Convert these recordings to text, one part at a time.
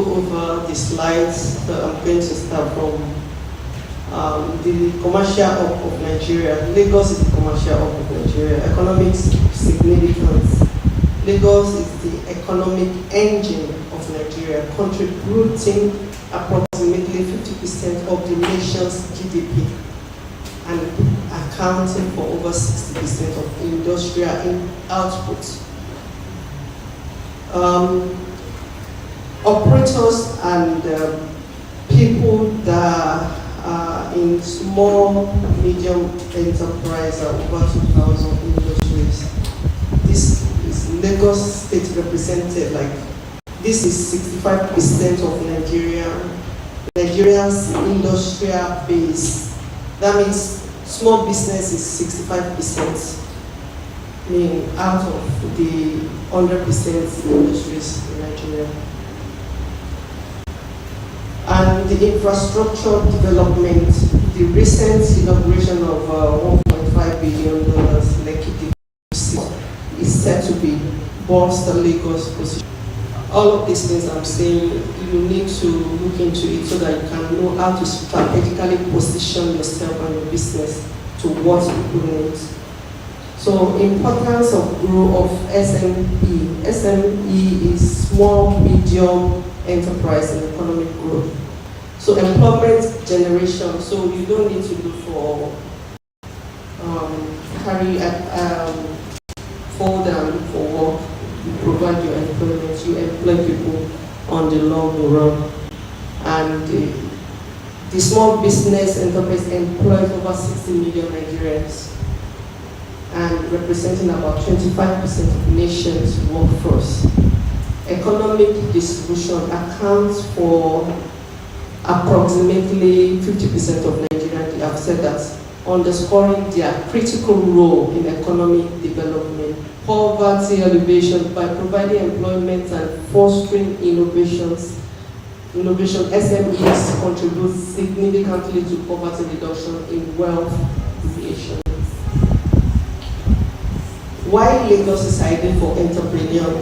over the slides. So I'm going to start from the commercial hub of Nigeria. Lagos is the commercial hub of Nigeria. Economic significance. Lagos is the economic engine of Nigeria, contributing approximately 50% of the nation's GDP and accounting for over 60% of industrial output. Operators and people that are in small, medium enterprise are over 2,000 industries. This is Lagos State represented, like this is 65% of Nigeria's industrial base. That means small business is 65%. Out of the 100% industries in Nigeria. And the infrastructure development, the recent inauguration of $1.5 billion Lekki Bisi is set to be bolster Lagos position. All of these things I'm saying, you need to look into it so that you can know how to strategically position yourself and your business to what people need. So, importance of growth of SME. SME is small, medium enterprise and economic growth. So, employment generation. So, you don't need to look for fall down for work. You provide your employment. You employ people on the long run. And the small business enterprise employs over 60 million Nigerians, and representing about 25% of the nation's workforce. Economic distribution accounts for approximately 50% of Nigerians. They have said that, underscoring their critical role in economic development. Poverty alleviation by providing employment and fostering innovations. SMEs contribute significantly to poverty reduction in wealth creation. Why Lagos is ideal for entrepreneurs?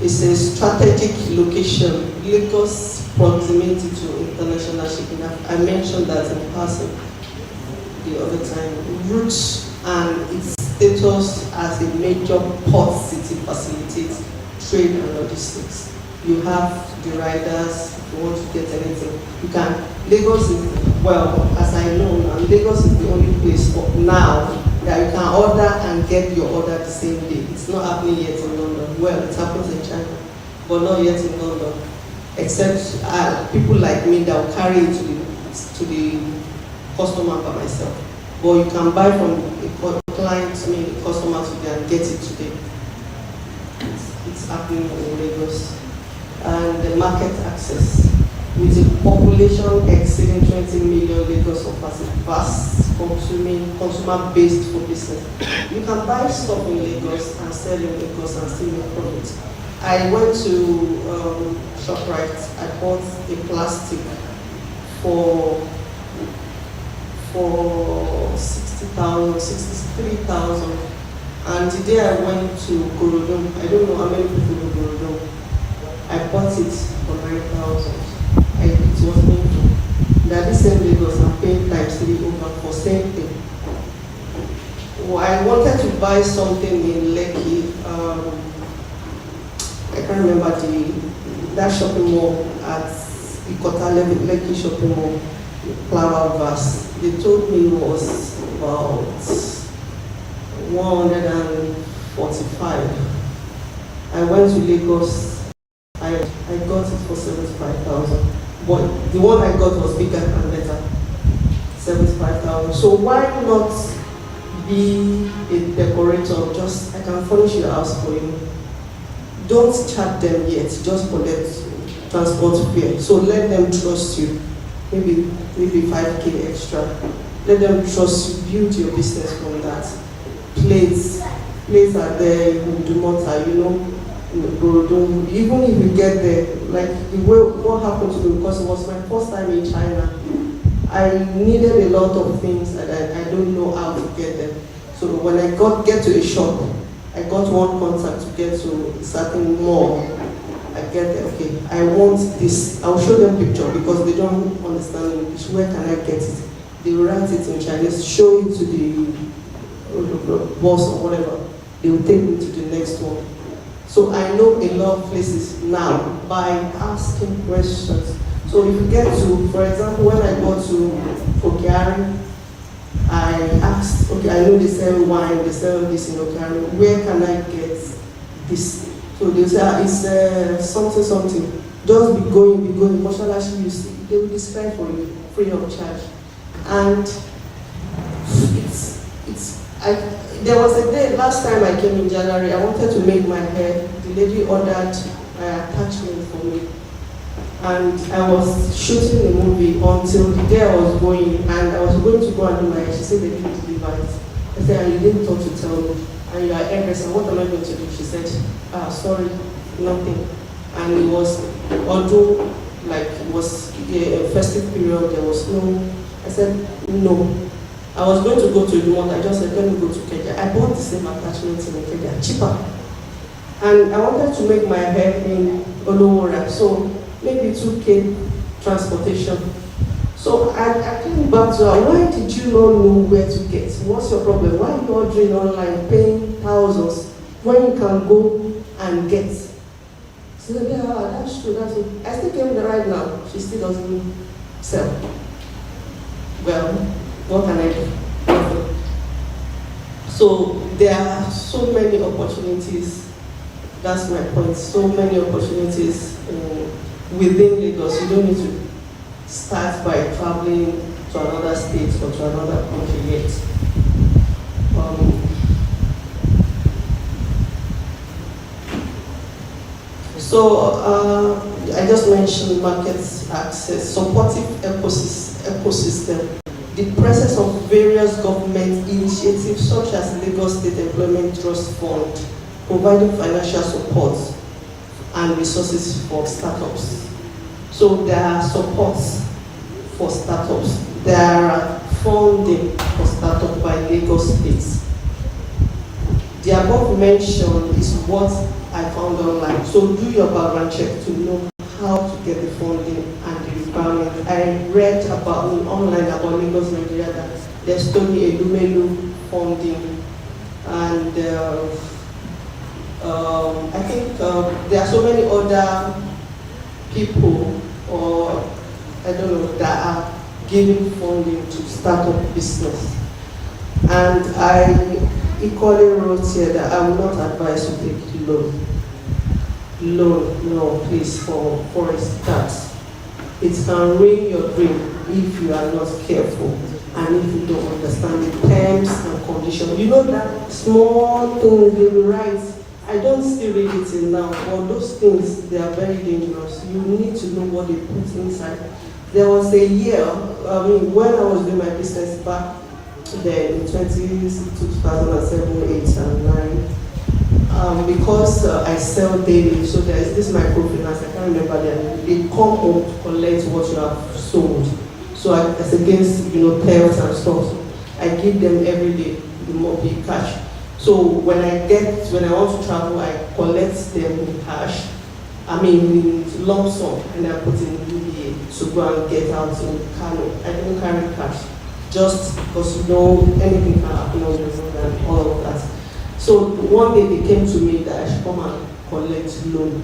It's a strategic location. Lagos' proximity to international shipping. I mentioned that in passing the other time. Roots and its status as a major port city facilitates trade and logistics. You have the riders. If you want to get anything, you can. Lagos is, well, as I know now, Lagos is the only place for now that you can order and get your order the same day. It's not happening yet in London. Well, it happens in China, but not yet in London. Except people like me that will carry it to the customer by myself. But you can buy from a client, a customer today and get it today. It's happening in Lagos. And the market access. With a population exceeding 20 million, Lagos offers a vast consumer based for business. You can buy stuff in Lagos and sell in Lagos and still make profit. I went to ShopRite. I bought a plastic for 60,000, 63,000. And the day I went to Ikorodu, I don't know how many people in Ikorodu, I bought it for 9,000. It was painful. That this same Lagos, I'm paying times 3 over for same thing. Well, I wanted to buy something in Lekki. I can't remember that shopping mall at Ikota Lekki shopping mall, Flower Vase. They told me it was about 145. I went to Lagos. I got it for 75,000. But the one I got was bigger and better. 75,000. So why not be a decorator? Just, I can furnish your house for you. Don't charge them yet, just collect transport fare. So let them trust you. Maybe 5K extra. Let them trust you, build your business from that. Plates are there, you do not, even if you get there, like what happened to me, because it was my first time in China, I needed a lot of things and I don't know how to get them. So when I get to a shop, I got one contact to get to a certain mall. I get there, okay, I want this. I'll show them picture because they don't understand English. Where can I get it? They will write it in Chinese, show it to the boss or whatever. They will take me to the next one. So I know a lot of places now by asking questions. So if you get to, for example, when I go to Okiari, I asked, okay, I know they sell wine, they sell this in Okiari, where can I get this? So they say, it's something. Just be going, Moshalashi, you see, they will describe for you, free of charge. And there was a day, last time I came in January, I wanted to make my hair. The lady ordered an attachment for me. And I was shooting the movie until the day I was going, and I was going to go and do my hair. She said they didn't deliver it. I said, and you didn't talk to tell me. And you are hairdresser, what am I going to do? She said, sorry, nothing. And it was, although like it was a festive period, there was no, I said, no. I was going to go to the mall, I just said, let me go to Kenya. I bought the same attachment in Kenya, cheaper. And I wanted to make my hair in Olowora, so maybe 2K transportation. So I came back to her, why did you not know where to get? What's your problem? Why are you ordering online, paying thousands, when you can go and get? She said, yeah, that's true, that's true. I still came there right now, she still doesn't sell. Well, what can I do? So there are so many opportunities, that's my point, so many opportunities within Lagos. You don't need to start by traveling to another state or to another country yet. I just mentioned market access, supportive ecosystem, the presence of various government initiatives such as Lagos State Employment Trust Fund, providing financial support and resources for startups. So there are supports for startups. There are funding for startups by Lagos State. The above mentioned is what I found online. So do your background check to know how to get the funding and the requirement. I read about online about Lagos, Nigeria, that there's Tony Elumelu funding, and I think there are so many other people, or I don't know, that are giving funding to start up business. And I equally wrote here that I will not advise you to take loan. No, please, for a start. It can ruin your dream if you are not careful and if you don't understand the terms and conditions. You know that small things they will write. I don't still read it till now, but those things, they are very dangerous. You need to know what they put inside. There was a year, when I was doing my business back then in 2007, 8, and 9, because I sell daily, so there is this microfinance, I can't remember them. They come home to collect what you have sold. So as against, thefts and stuff, I give them every day the money cash. So when I want to travel, I collect them in cash. In lump sum, and I put in UBA to go and get out in Kano. I don't carry cash, just because anything can happen on the road and all of that. So one day they came to me that I should come and collect loan.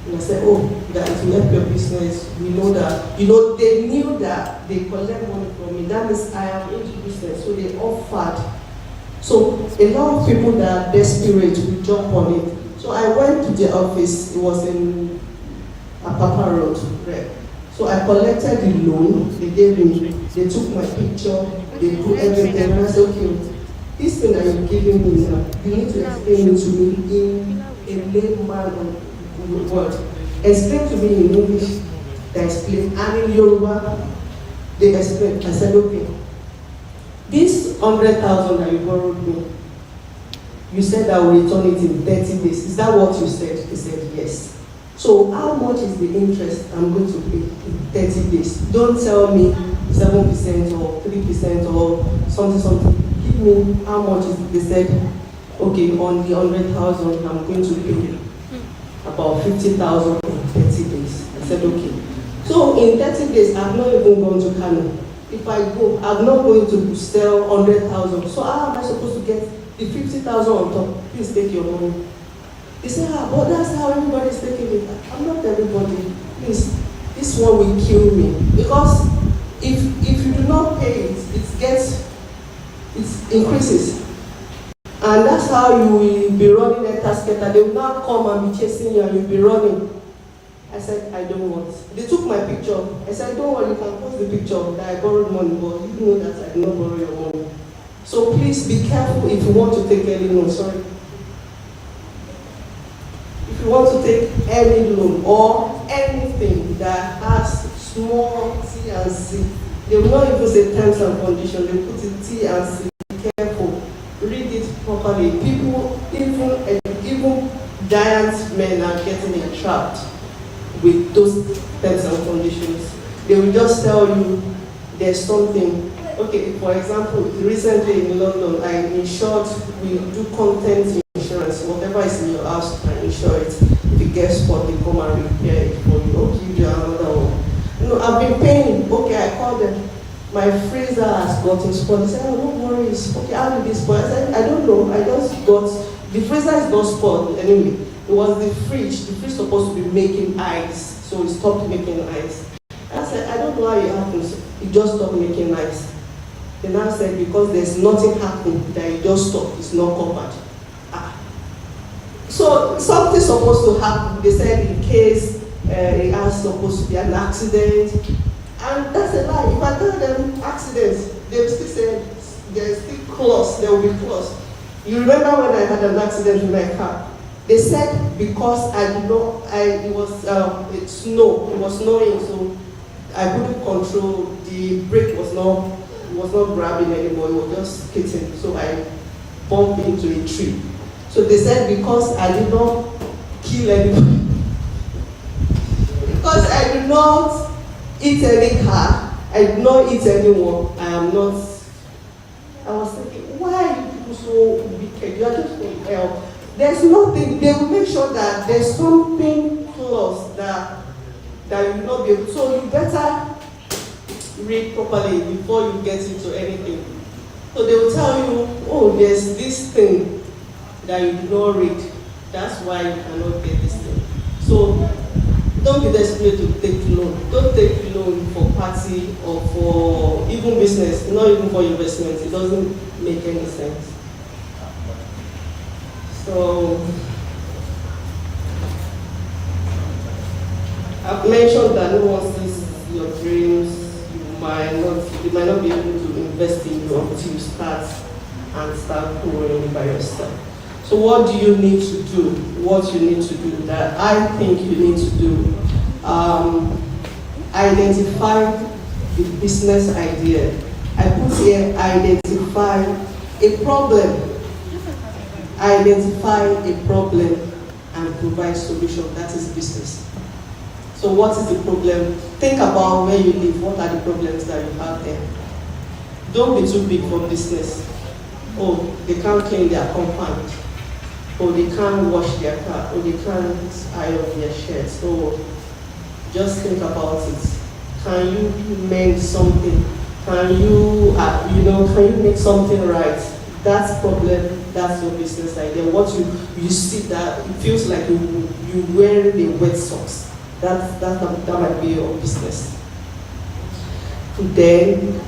And I said, oh, that it will help your business. We know that, they knew that they collect money from me. That means I am into business. So they offered. So a lot of people that are desperate will jump on it. So I went to their office. It was in Apapa Road, right? So I collected the loan. They gave me. They took my picture. They do everything. And I said, okay, this thing that you're giving me now, you need to explain it to me in a layman word. Explain to me in English. They explain. And in Yoruba, they explain. I said, okay. This 100,000 that you borrowed me, you said I will return it in 30 days. Is that what you said? He said, yes. So how much is the interest I'm going to pay in 30 days? Don't tell me 7% or 3% or something. Give me how much is it. They said, okay, on the 100,000, I'm going to pay about 50,000 in said, okay. So in 30 days, I've not even gone to Kano. If I go, I'm not going to sell 100,000. So how am I supposed to get the 50,000 on top? Please take your money. They say, but that's how everybody's taking it. I'm not everybody. Please, this one will kill me. Because if you do not pay it, it increases. And that's how you will be running a tasket, and they will not come and be chasing you and you'll be running. I said, I don't want. They took my picture. I said, don't worry, you can post the picture that I borrowed money, but you know that I did not borrow your money. So please be careful if you want to take any loan. Sorry. If you want to take any loan or anything that has small T and C, they will not even say terms and conditions. They put it T and C. Be careful. Read it properly. People, even giant men are getting entrapped with those terms and conditions. They will just tell you there's something. Okay, for example, recently in London, I insured, we do content insurance. Whatever is in your house, you can insure it. If it gets spoiled, they come and repair it for you. Okay, you do another one. No, I've been paying. Okay, I called them. My freezer has gotten spoiled. They said, oh, no worries. Okay, how did this spoil? I said, I don't know. I just got, the freezer is not spoiled anyway. It was the fridge. The fridge supposed to be making ice. So it stopped making ice. I said, I don't know how it happens. It just stopped making ice. Then I said, because there's nothing happening, that it just stopped. It's not covered. So something's supposed to happen. They said in case it has supposed to be an accident. And that's a lie. If I tell them accidents, they will still say there's still clause, there will be clause. You remember when I had an accident with my car? They said because it was snowing, so I couldn't control, the brake was not grabbing anymore, it was just hitting, so I bumped into a tree. So they said because I did not kill anybody, because I did not eat any car, I did not eat anyone, I was thinking, why are you people so wicked? You are just going to help. There's nothing, they will make sure that there's something close that you will not be able to. So you better read properly before you get into anything. So they will tell you, oh, there's this thing that you do not read. That's why you cannot get this thing. So don't be desperate to take loan. Don't take loan for party or for even business, not even for investment. It doesn't make any sense. So I've mentioned that no one sees your dreams. You might not be able to invest in you until you start growing by yourself. So what do you need to do? What you need to do that I think you need to do? Identify the business idea. I put here, identify a problem. Identify a problem and provide solution. That is business. So what is the problem? Think about where you live. What are the problems that you have there? Don't be too big for business. Oh, they can't clean their compound. Oh, they can't wash their car. Oh, they can't iron their shirts. So just think about it. Can you mend something? Can you, can you make something right? That's problem. That's your business idea. What you see that it feels like you wearing the wet socks. That might be your business. Then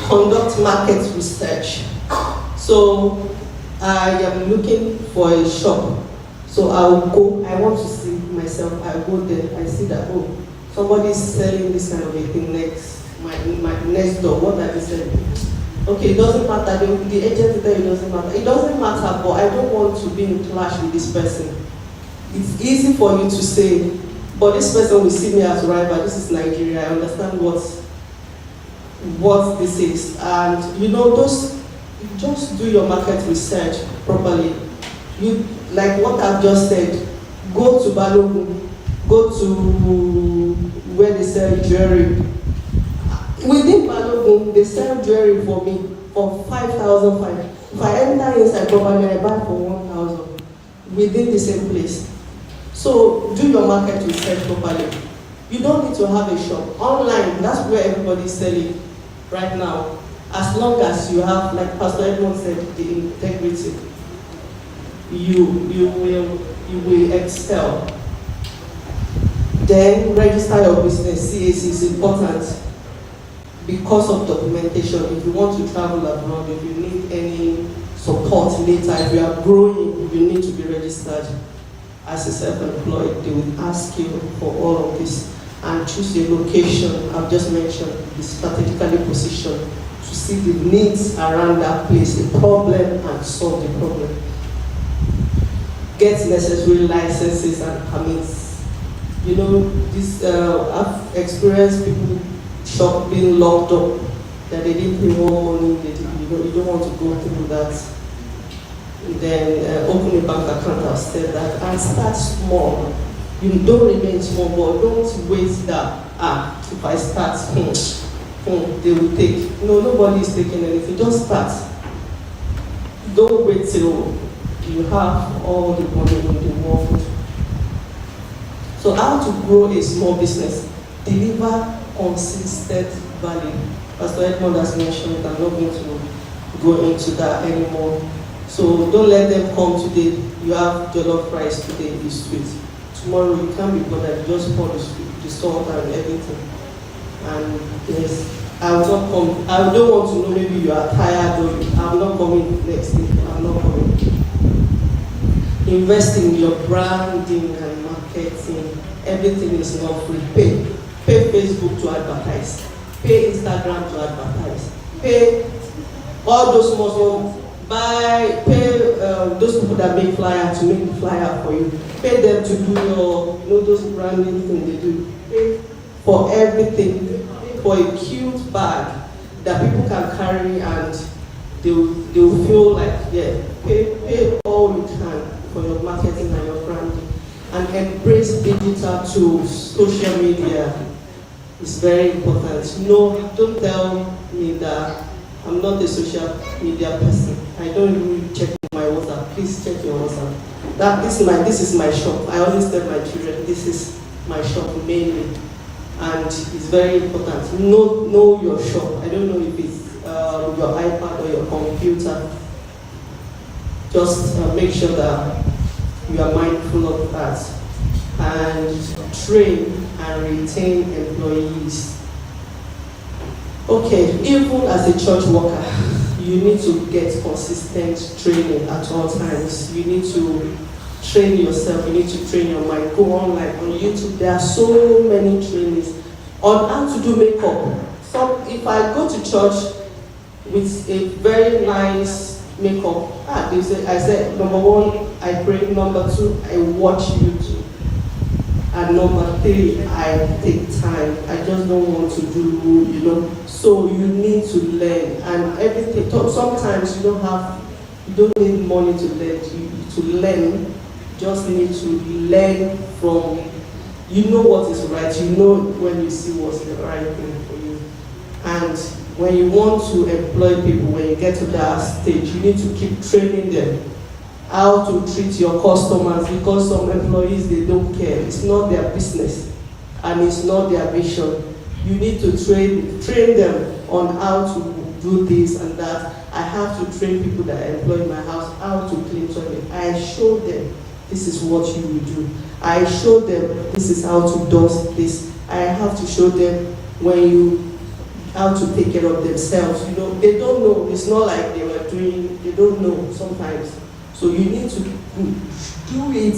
conduct market research. So I am looking for a shop. So I'll go. I want to see myself. I go there. I see that somebody is selling this kind of a thing next my next door. What are they selling? Okay, it doesn't matter. The agent there, it doesn't matter. It doesn't matter, but I don't want to be in clash with this person. It's easy for you to say, but this person will see me as rival. This is Nigeria. I understand what this is, and just do your market research properly. You like what I've just said. Go to Balogun. Go to where they sell jewelry. Within Balogun, they sell jewelry for me for 5,005. If I enter inside properly, I buy for 1,000 within the same place. So do your market research properly. You don't need to have a shop. Online, that's where everybody's selling right now. As long as you have, like Pastor Edmond said, the integrity, you will excel. Then register your business. CAC is important because of documentation. If you want to travel abroad, if you need any support later, if you are growing, you need to be registered as a self-employed. They will ask you for all of this. And choose your location. I've just mentioned, be strategically positioned to see the needs around that place, the problem, and solve the problem. Get necessary licenses and permits. You know, I've experienced people shop being locked up, that they didn't pay more money, you don't want to go through that. Then open a bank account, I've said that, and start small. You don't remain small, but don't wait that, if I start, they will take. No, nobody is taking anything, just start. Don't wait till you have all the money in the world. So how to grow a small business? Deliver consistent value. Pastor Edmond has mentioned it. I'm not going to go into that anymore. So don't let them come today. You have jollof rice today, it's sweet. Tomorrow you can't be bothered, just pour the salt and everything. And yes, I will not come. I don't want to know, maybe you are tired or I'm not coming next week. I'm not coming. Invest in your branding and marketing. Everything is not free. Pay Facebook to advertise. Pay Instagram to advertise. Pay all those muscles. Pay those people that make flyer to make the flyer for you. Pay them to do your, those branding things they do. Pay for everything. Pay for a cute bag that people can carry and they'll feel like, yeah, pay all you can for your marketing and your branding. And embrace digital tools, social media is very important. No, don't tell me that I'm not a social media person. I don't really check my WhatsApp. Please check your WhatsApp. This is my shop. I always tell my children, this is my shop mainly. And it's very important. Know your shop. I don't know if it's your iPad or your computer. Just make sure that you are mindful of that. And train and retain employees. Okay, even as a church worker, you need to get consistent training at all times. You need to train yourself, you need to train your mind. Go online, on YouTube, there are so many trainings on how to do makeup. If I go to church with a very nice makeup, I said, number one, I pray, number two, I watch YouTube. And number three, I take time. I just don't want to do, So you need to learn. And everything, sometimes you don't need money to learn. To learn, just need to learn from, what is right. When you see what's the right thing for you. And when you want to employ people, when you get to that stage, you need to keep training them. How to treat your customers, because some employees, they don't care. It's not their business and it's not their vision. You need to train them on how to do this and that. I have to train people that I employ in my house how to clean toilet. I show them this is what you will do. I show them this is how to dust this. I have to show them how to take care of themselves. They don't know. It's not like they don't know sometimes. So you need to do it,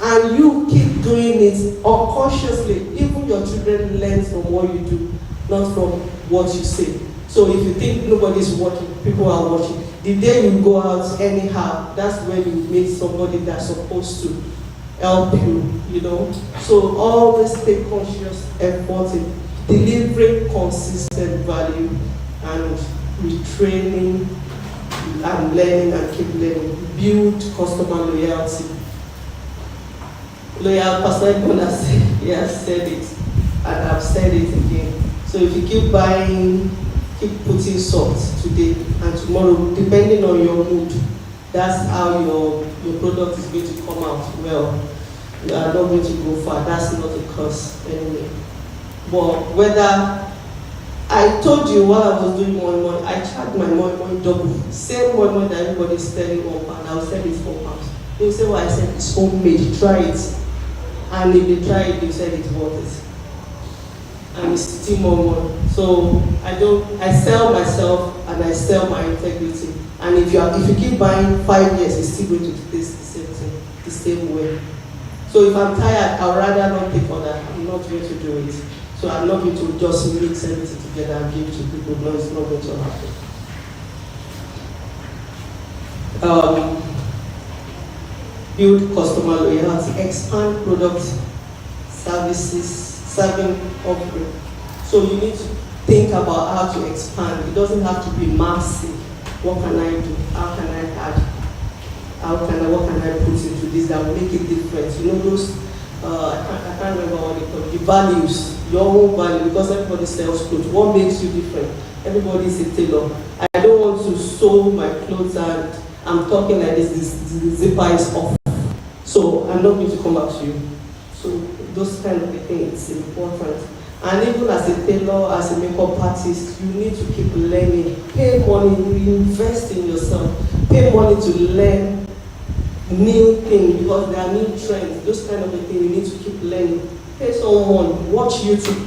and you keep doing it unconsciously. Even your children learn from what you do, not from what you say. So if you think nobody's watching, people are watching. The day you go out anyhow, that's when you meet somebody that's supposed to help you, So always take conscious effort in delivering consistent value and retraining and learning and keep learning. Build customer loyalty. Pastor Edmond has said it, and I've said it again. So if you keep buying, keep putting salt today and tomorrow, depending on your mood, that's how your product is going to come out well. you are not going to go far. That's not a curse anyway. But whether I told you while I was doing moi, I charged my moi double. Same moi that everybody is selling £1, I will sell it £4. They will say, well, I said it's homemade, try it. And if they try it, they said it's worth it. And it's still more. So I sell myself and I sell my integrity. And if you keep buying 5 years, it's still going to taste the same thing, the same way. So if I'm tired, I'd rather not take on that. I'm not going to do it. So I'm not going to just mix everything together and give to people. No, it's not going to happen. Build customer loyalty, expand product, services, serving offering. So you need to think about how to expand. It doesn't have to be massive. What can I do? How can I add? What can I put into this that will make it different? You know those, I can't remember what they call it, the values, your own value, because everybody sells clothes. What makes you different? Everybody is a tailor. I don't want to sew my clothes and I'm talking like this, the zipper is off. So I'm not going to come back to you. So those kind of things, it's important. And even as a tailor, as a makeup artist, you need to keep learning. Pay money, reinvest in yourself. Pay money to learn new things because there are new trends. Those kind of things you need to keep learning. Pay someone, watch YouTube,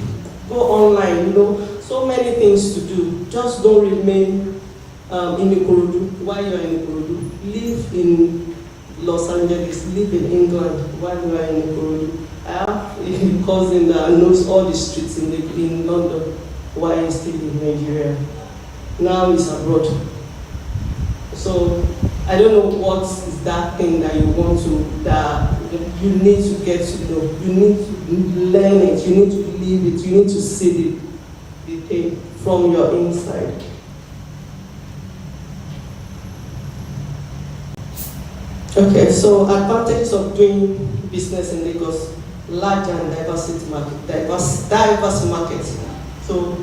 go online, so many things to do. Just don't remain in Ikorodu while you're in Ikorodu. Live in Los Angeles, live in England while you are in Ikorodu. I have a cousin that knows all the streets in London while he's still in Nigeria. Now he's abroad. So I don't know what is that thing that you want to, that you need to get to know. You need to learn it, you need to live it, you need to see the thing from your inside. Okay, so advantages of doing business in Lagos: large and diverse market. So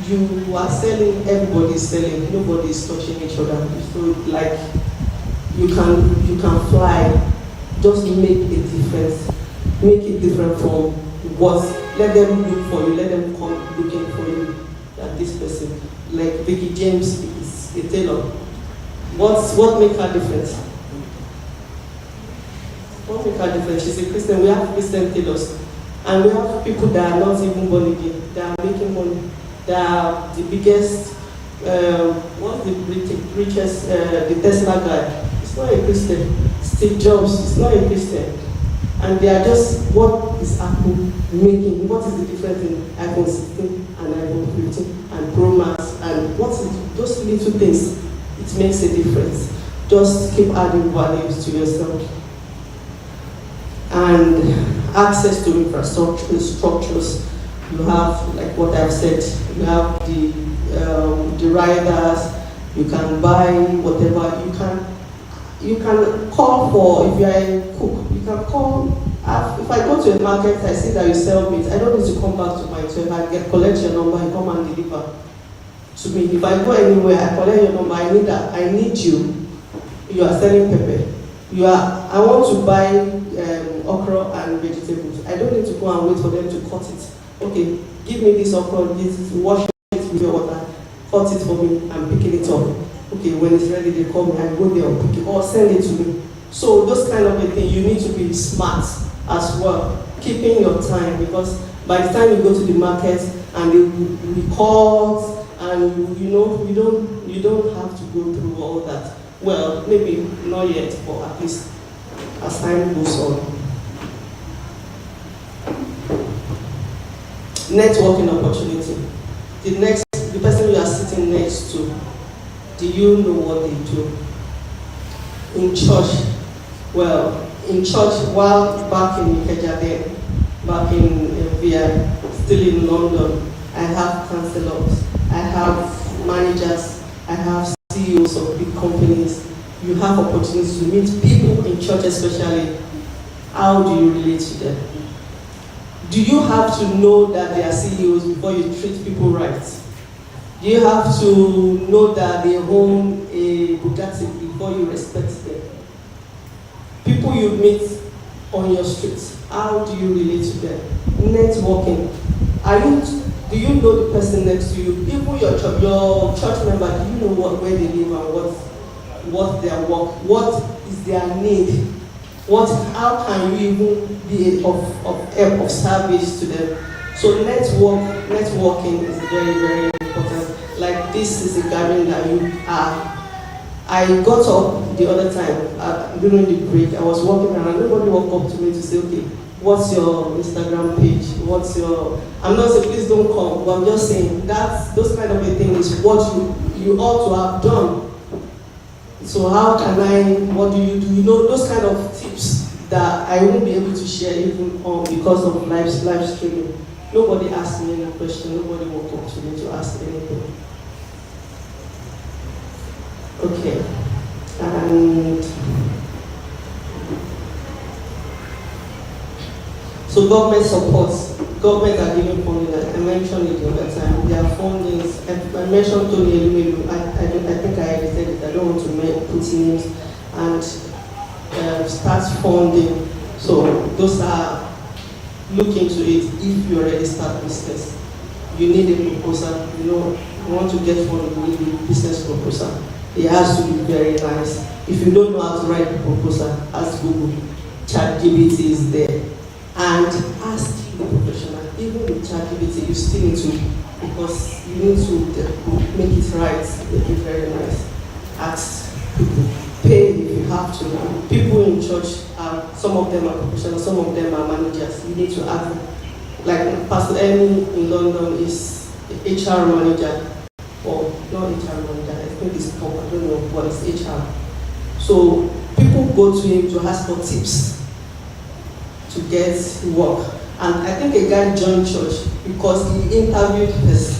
you are selling, everybody is selling, nobody is touching each other. So like you can fly, just make a difference. Make it different from what, let them look for you, let them come looking for you. That this person, like Vicky James is a tailor. What makes her different? What makes her different? She's a Christian. We have Christian tailors. And we have people that are not even born again. They are making money. They are the biggest, what's the richest, the Tesla guy. It's not a Christian. Steve Jobs is not a Christian. And they are just, what is Apple making? What is the difference in iPhone 16 and iPhone 15 and Pro Max? And what is those little things? It makes a difference. Just keep adding values to yourself. And access to infrastructures. You have, like what I've said, you have the riders, you can buy whatever, you can call for, if you are a cook, you can call, if I go to a market, I see that you sell meat, I don't need to come back to my 12, I collect your number, you come and deliver to me. If I go anywhere, I collect your number, I need you, you are selling pepper. I want to buy okra and vegetables. I don't need to go and wait for them to cut it. Okay, give me this okra, wash it with your water, cut it for me, I'm picking it up. Okay, when it's ready, they call me, I go there and pick it, or send it to me. So those kind of a thing, you need to be smart as well, keeping your time, because by the time you go to the market and they record, and you don't have to go through all that. Well, maybe not yet, but at least as time goes on. Networking opportunity. The person you are sitting next to, do you know what they do? In church, while back in Ikeja, back in VI, still in London, I have counselors, I have managers, I have CEOs of big companies. You have opportunities to meet people in church, especially. How do you relate to them? Do you have to know that they are CEOs before you treat people right? Do you have to know that they own a Bugatti before you respect them? People you meet on your street. How do you relate to them? Networking. Do you know the person next to you? Even your church member, do you know where they live and what their work, what is their need? How can you even be of help, of service to them? So networking is very, very important. Like this is a gathering that you are. I got up the other time during the break. I was walking around. Nobody walked up to me to say, okay, what's your Instagram page? I'm not saying please don't come, but I'm just saying those kind of a thing is what you ought to have done. So what do? You know, those kind of tips that I won't be able to share even because of live streaming. Nobody asked me any question. Nobody walked up to me to ask anything. Okay, and so government supports. Government are giving funding. Like I mentioned it the other time. Their fundings. I mentioned Tony Elumelu. I think I already said it. I don't want to put names and start funding. So those are look into it. If you already start business, you need a proposal. You want to get funding, you need a business proposal. It has to be very nice. If you don't know how to write a proposal, ask Google. ChatGPT is there. And ask the professional. Even with ChatGPT, you still need to, because you need to make it right, make it very nice. Ask people. Pay if you have to. People in church, some of them are professionals, some of them are managers. You need to ask them. Like Pastor Edmond in London is HR manager. Or not HR manager, I think it's top, I don't know, but it's HR. So people go to him to ask for tips to get work. And I think a guy joined church because he interviewed the person.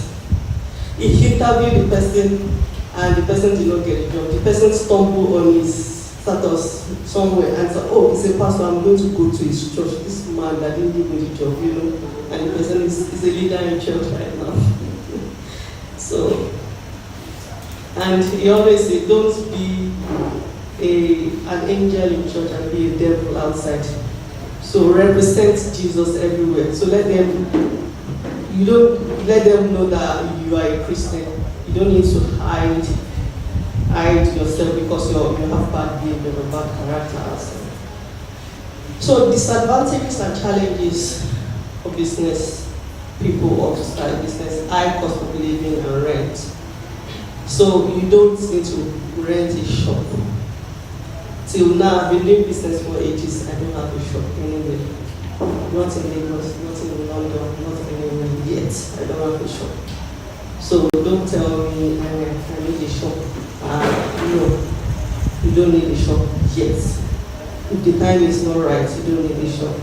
He interviewed the person and the person did not get a job. The person stumbled on his status somewhere and said, oh, he's a pastor, I'm going to go to his church. This man that didn't give me the job, and the person is a leader in church right now. So, and he always said, don't be an angel in church and be a devil outside. So represent Jesus everywhere. So let them know that you are a Christian. You don't need to hide yourself because you have bad behavior or bad character. So disadvantages and challenges for business. People of start business, high cost of living and rent. So you don't need to rent a shop. Till now, I've been doing business for ages. I don't have a shop anywhere. Not in Lagos, not in London, not anywhere yet. I don't have a shop. So don't tell me I need a shop. No, you don't need a shop yet. If the time is not right, you don't need a shop.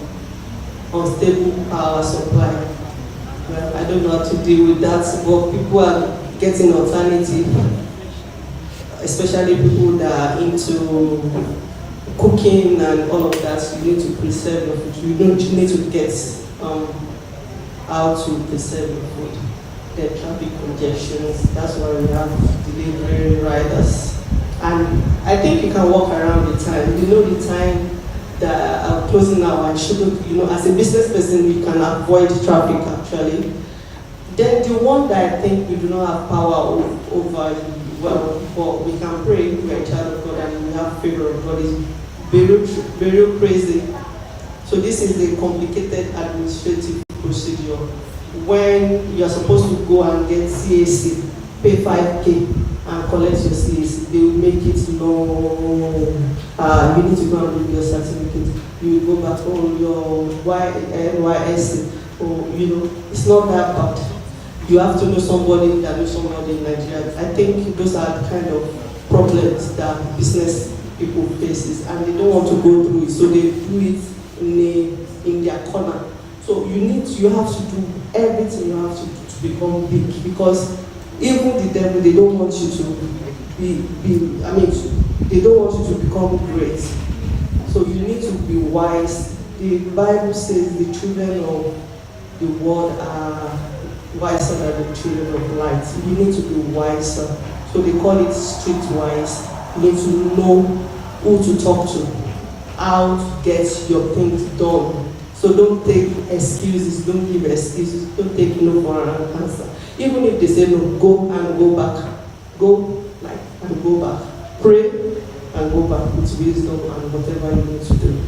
Unstable power supply. Well, I don't know how to deal with that, but people are getting alternative, especially people that are into cooking and all of that. You need to preserve your food. You need to get how to preserve your food. The traffic congestions, that's why we have delivery riders. And I think you can walk around the time. You know the time that are closing now and shouldn't, as a business person, we can avoid traffic actually. Then the one that I think we do not have power over, but we can pray, we are a child of God and we have favor of God, is bureaucracy. So this is the complicated administrative procedure. When you are supposed to go and get CAC, pay 5K and collect your CAC, they will make it long. You need to go and read your certificate. You will go back on your NYSC. It's not that bad. You have to know somebody that knows somebody in Nigeria. I think those are the kind of problems that business people faces, and they don't want to go through it, so they do it in their corner. So you have to do everything you have to do to become big, because even the devil, they don't want you to they don't want you to become great. So you need to be wise. The Bible says the children of the world are wiser than the children of light. You need to be wiser. So they call it streetwise. You need to know who to talk to. how to get your things done. So don't take excuses, don't give excuses, don't take no for an answer. Even if they say no, go and go back. Go and go back. Pray and go back with wisdom and whatever you need to do.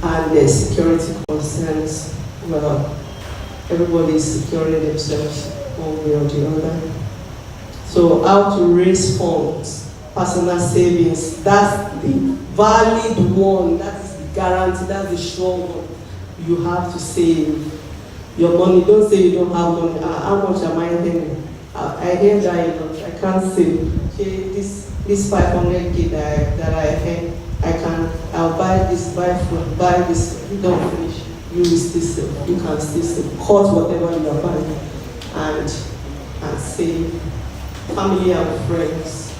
And the security concerns, well, everybody is securing themselves one way or the other. So how to raise funds, personal savings, that's the valid one, that is the guarantee, that's the sure one. You have to save your money. Don't say you don't have money. How much am I earning? I hear that a lot. I can't save. This 500K that I earn, I'll buy this, buy food, buy this. You don't finish. You will still save. You can still save. Cut whatever you are buying and save. Family and friends.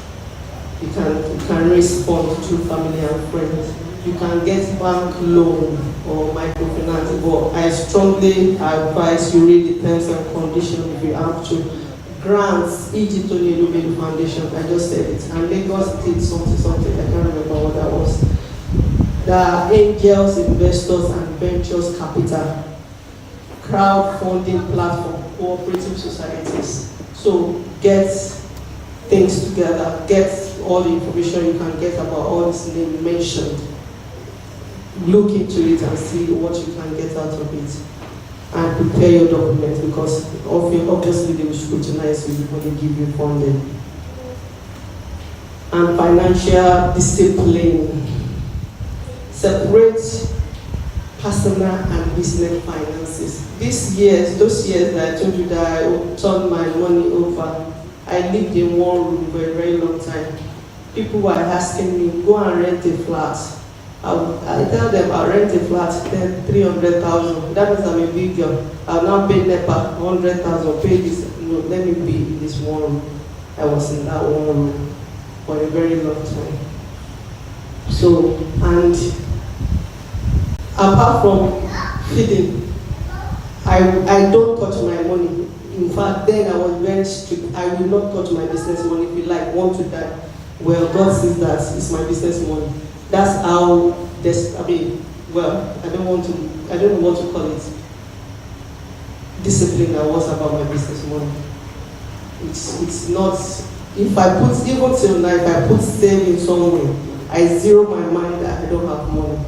You can raise funds through family and friends. You can get bank loan or microfinance, but I strongly advise you read the terms and conditions if you have to. Grants, Egypt only Illuminate Foundation, I just said it, and Lagos did something, I can't remember what that was. The Angels, Investors and Ventures Capital, crowdfunding platform, cooperative societies. So get things together, get all the information you can get about all this name mentioned. Look into it and see what you can get out of it. And prepare your documents because obviously they will scrutinize you before they give you funding. And financial discipline. Separate personal and business finances. Those years that I told you that I turned my money over, I lived in one room for a very long time. People were asking me, go and rent a flat. I tell them I'll rent a flat, then 300,000. That means I'm a big girl. I'll now pay NEPA 100,000, pay this. No, let me be in this one room. I was in that one room for a very long time. So, and apart from feeding, I don't touch my money. In fact, then I was very strict. I will not touch my business money. If you want to die, well, God says that it's my business money. That's how I don't know what to call it. Discipline I was about my business money. It's not, if I put, even till now, if I put saving somewhere, I zero my mind that I don't have money.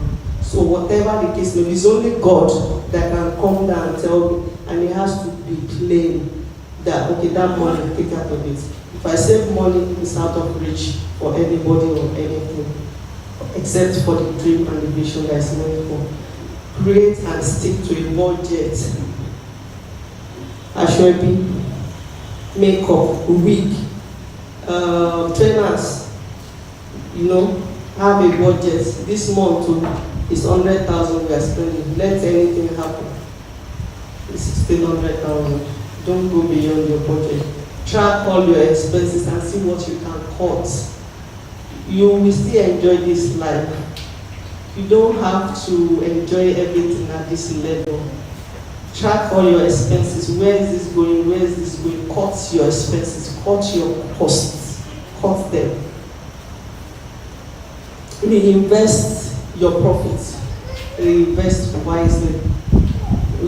So whatever the case may be, it's only God that can come down and tell me, and it has to be plain that, okay, that money, take out of it. If I save money, it's out of reach for anybody or anything, except for the dream and the vision that is meant for. Create and stick to a budget. Ashwebi, makeup, wig, trainers, have a budget. This month is 100,000 we are spending. Let anything happen. It's still 100,000. Don't go beyond your budget. Track all your expenses and see what you can cut. You will still enjoy this life. You don't have to enjoy everything at this level. Track all your expenses. Where is this going? Where is this going? Cut your expenses. Cut your costs. Cut them. Reinvest your profits. Reinvest wisely.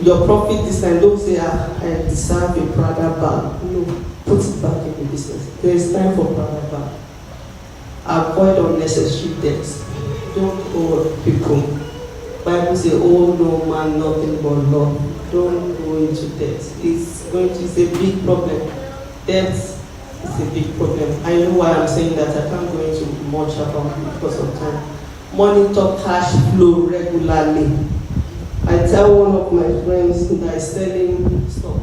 Your profit this time, don't say, I deserve a Prada bag. No, put it back in the business. There is time for Prada bag. Avoid unnecessary debts. Don't owe people. Bible says, oh no man, nothing but love. Don't go into debt. It's a big problem. Debt is a big problem. I know why I'm saying that. I can't go into much about it because of time. Monitor cash flow regularly. I tell one of my friends that is selling stuff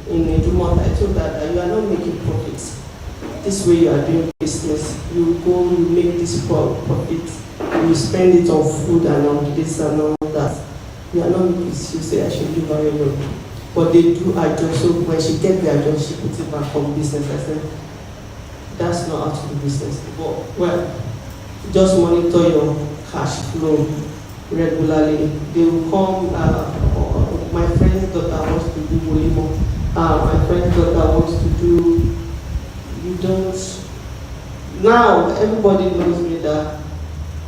in a month, I told her that you are not making profits. This way you are doing business. You go, you make this profit, you spend it on food and on this and on that. You are not making this. You say I should do very well. But they do adjust. So when she gets the adjust, she puts it back on business. I said, that's not how to do business. But, well, just monitor your cash flow regularly. They will come, my friend's daughter wants to do volleyball. My friend's daughter wants to do, you don't, now everybody knows me that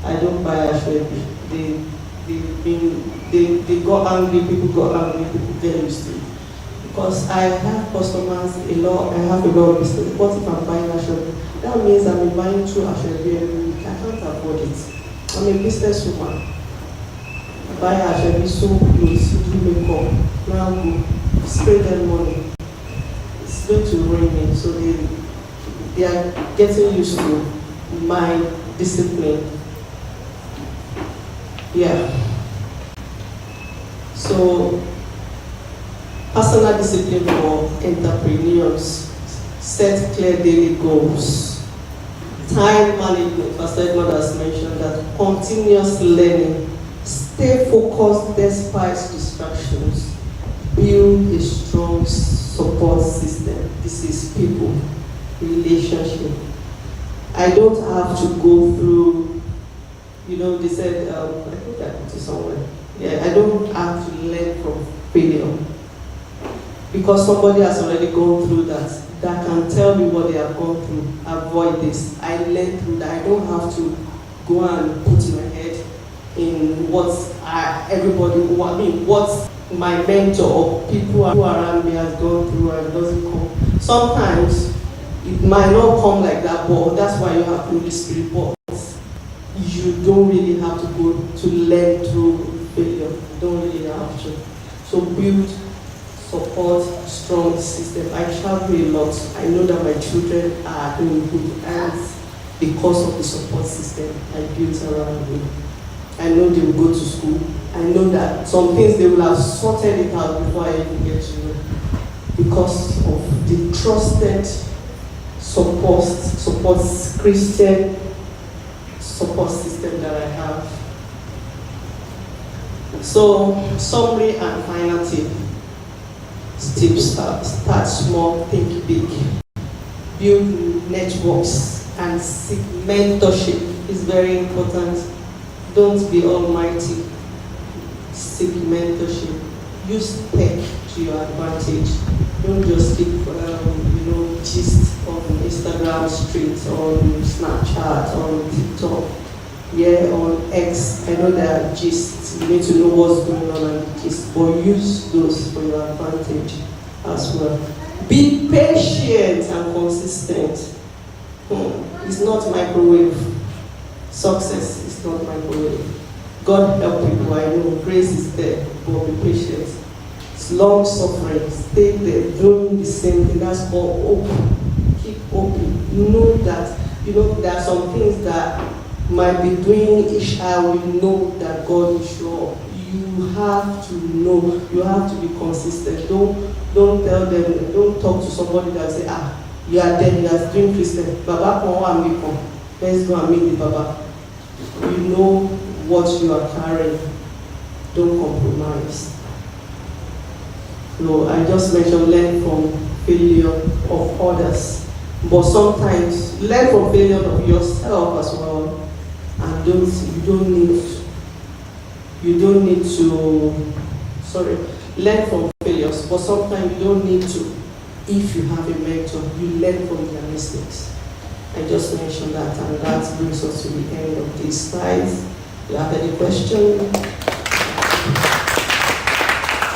I don't buy ashwebi. They got angry, people got angry, people get used to it. Because I have customers a lot, I have a lot of business. What if I'm buying ashwebi? That means I'm buying 2 ashwebi every week. I can't afford it. I'm a businesswoman. I buy ashwebi, sew clothes, do makeup, now go, spray them money. It's going to ruin me, so they are getting used to my discipline. Yeah. So, personal discipline for entrepreneurs. Set clear daily goals. Time management. Pastor Edmond has mentioned that. Continuous learning. Stay focused despite distractions. Build a strong support system. This is people, relationship. I don't have to go through, they said, I think I put it somewhere. Yeah, I don't have to learn from failure. Because somebody has already gone through that can tell me what they have gone through. Avoid this. I learned through that. I don't have to go and put my head in what my mentor or people who are around me has gone through and it doesn't come. Sometimes it might not come like that, but that's why you have Holy Spirit. But you don't really have to go to learn through failure. You don't really have to. So build, support, strong system. I travel a lot. I know that my children are doing good hands because of the support system I built around me. I know they will go to school. I know that some things they will have sorted it out before I even get to know. Because of the trusted support Christian support system that I have. So, summary and final tip. Tips: start small, think big. Build networks and seek mentorship. It's very important. Don't be almighty. Seek mentorship. Use tech to your advantage. Don't just keep, gist on Instagram streets, on Snapchat, on TikTok, on X. I know there are gists. You need to know what's going on and gist, but use those for your advantage as well. Be patient and consistent. It's not microwave. Success is not microwave. God help people, I know. Grace is there, but be patient. It's long suffering. Stay there, doing the same thing. That's called hope. Keep hoping. Know that, there are some things that might be doing each hour. We know that God is sure. You have to know. You have to be consistent. Don't tell them. Don't talk to somebody that say, you are there. You are doing Christian. Baba, let's go and meet the Baba. You know what you are carrying. Don't compromise. No, I just mentioned learn from failure of others, but sometimes learn from failure of yourself as well. And learn from failures, but sometimes you don't need to. If you have a mentor, you learn from their mistakes. I just mentioned that, and that brings us to the end of this slide. Do you have any questions?